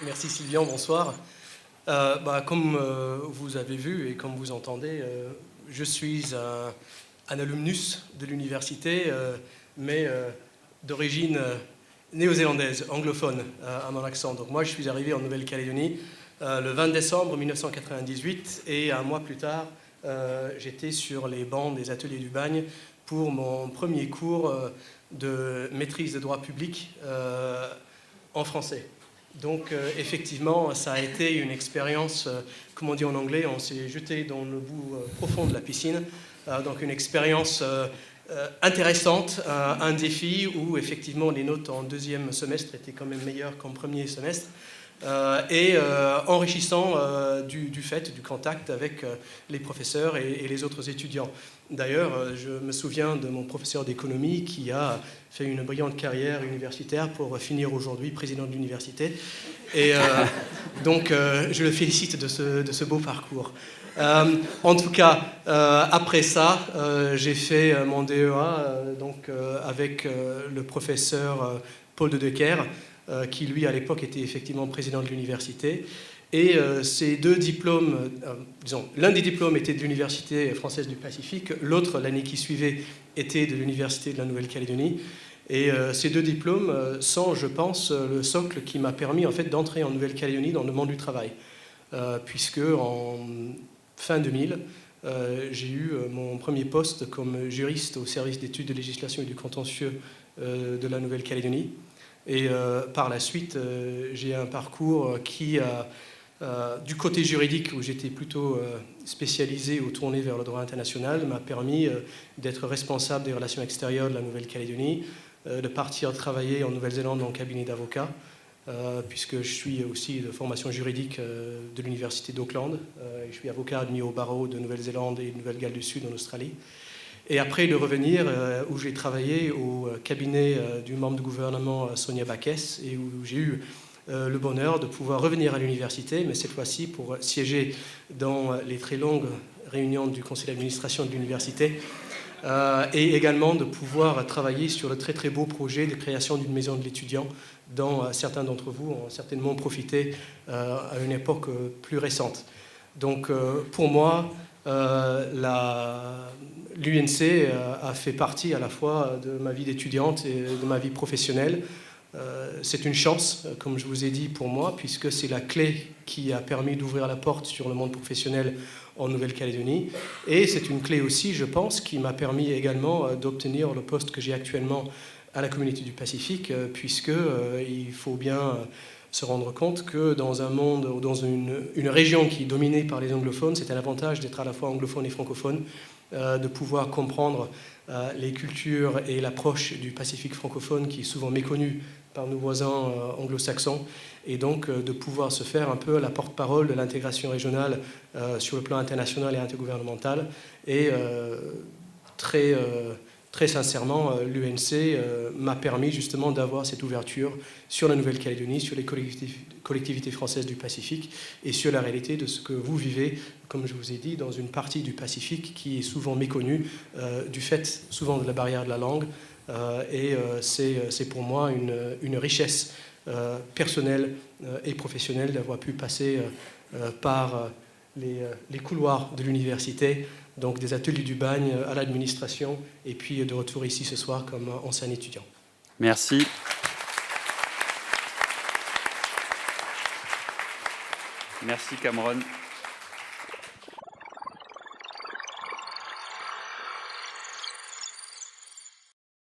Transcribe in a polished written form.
Merci Sylvian, bonsoir. Comme vous avez vu et comme vous entendez, je suis un alumnus de l'université, mais d'origine néo-zélandaise, anglophone à mon accent. Donc moi, je suis arrivé en Nouvelle-Calédonie le 20 décembre 1998 et un mois plus tard, j'étais sur les bancs des ateliers du bagne pour mon premier cours de maîtrise de droit public en français. Donc effectivement, ça a été une expérience, comme on dit en anglais, on s'est jeté dans le bout profond de la piscine. Donc une expérience intéressante, un défi où effectivement les notes en deuxième semestre étaient quand même meilleures qu'en premier semestre. Et enrichissant du fait du contact avec les professeurs et les autres étudiants. D'ailleurs, je me souviens de mon professeur d'économie qui a fait une brillante carrière universitaire pour finir aujourd'hui président de l'université. Et donc, je le félicite de ce beau parcours. En tout cas, après ça, j'ai fait mon DEA avec le professeur Paul de Decker, qui lui à l'époque était effectivement président de l'université. Et ces deux diplômes, l'un des diplômes était de l'Université française du Pacifique, l'autre, l'année qui suivait, était de l'Université de la Nouvelle-Calédonie. Et ces deux diplômes sont, je pense, le socle qui m'a permis en fait, d'entrer en Nouvelle-Calédonie dans le monde du travail. Puisque en fin 2000, j'ai eu mon premier poste comme juriste au service d'études de législation et du contentieux de la Nouvelle-Calédonie. Et par la suite, j'ai un parcours qui a, du côté juridique, où j'étais plutôt spécialisé ou tourné vers le droit international, m'a permis d'être responsable des relations extérieures de la Nouvelle-Calédonie, de partir travailler en Nouvelle-Zélande dans le cabinet d'avocat, puisque je suis aussi de formation juridique de l'université d'Auckland. Je suis avocat admis au barreau de Nouvelle-Zélande et de Nouvelle-Galles du Sud en Australie. Et après de revenir, où j'ai travaillé au cabinet du membre du gouvernement Sonia Backes, et où j'ai eu le bonheur de pouvoir revenir à l'université, mais cette fois-ci pour siéger dans les très longues réunions du conseil d'administration de l'université, et également de pouvoir travailler sur le très très beau projet de création d'une maison de l'étudiant dont certains d'entre vous ont certainement profité à une époque plus récente. Donc pour moi, l'UNC a fait partie à la fois de ma vie d'étudiante et de ma vie professionnelle. C'est une chance, comme je vous ai dit, pour moi, puisque c'est la clé qui a permis d'ouvrir la porte sur le monde professionnel en Nouvelle-Calédonie. Et c'est une clé aussi, je pense, qui m'a permis également d'obtenir le poste que j'ai actuellement à la Communauté du Pacifique, puisqu'il faut bien se rendre compte que dans un monde ou dans une région qui est dominée par les anglophones, c'est un avantage d'être à la fois anglophone et francophone, de pouvoir comprendre les cultures et l'approche du Pacifique francophone qui est souvent méconnue par nos voisins anglo-saxons, et donc de pouvoir se faire un peu la porte-parole de l'intégration régionale sur le plan international et intergouvernemental. Et très sincèrement, l'UNC m'a permis justement d'avoir cette ouverture sur la Nouvelle-Calédonie, sur les collectivités françaises du Pacifique et sur la réalité de ce que vous vivez, comme je vous ai dit, dans une partie du Pacifique qui est souvent méconnue du fait souvent de la barrière de la langue. C'est pour moi une richesse personnelle et professionnelle d'avoir pu passer par les couloirs de l'université, donc des ateliers du bagne à l'administration, et puis de retour ici ce soir comme ancien étudiant. Merci. Merci Cameron.